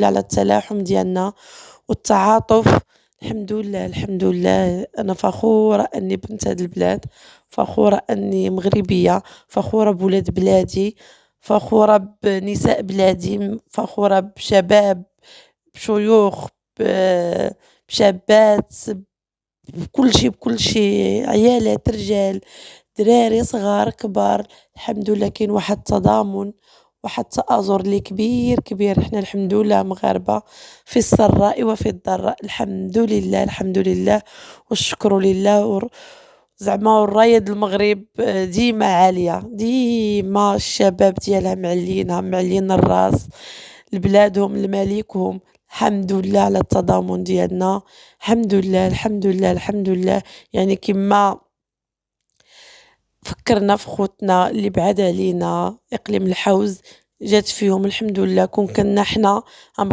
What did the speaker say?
على التلاحم ديالنا والتعاطف. الحمد لله، الحمد لله، أنا فخورة أني بنت هاد البلاد، فخورة أني مغربية، فخورة بولاد بلادي، فخورة بنساء بلادي، فخورة بشباب، بشيوخ، بشابات، بكل شي، عيالات، رجال، دراري صغار كبار. الحمد لله كاين واحد التضامن، واحد التآزر اللي كبير كبير. حنا الحمد لله مغاربة في السراء وفي الضراء، الحمد لله، الحمد لله والشكر لله. زعما والراية د المغرب ديما عالية، ديما الشباب ديالها معليين الراس لبلادهم لمليكهم. الحمد لله على التضامن ديالنا، الحمد لله، الحمد لله، الحمد لله. يعني كما فكرنا في خوتنا اللي بعاد علينا إقليم الحوز، جات فيهم الحمد لله كون كنا حنا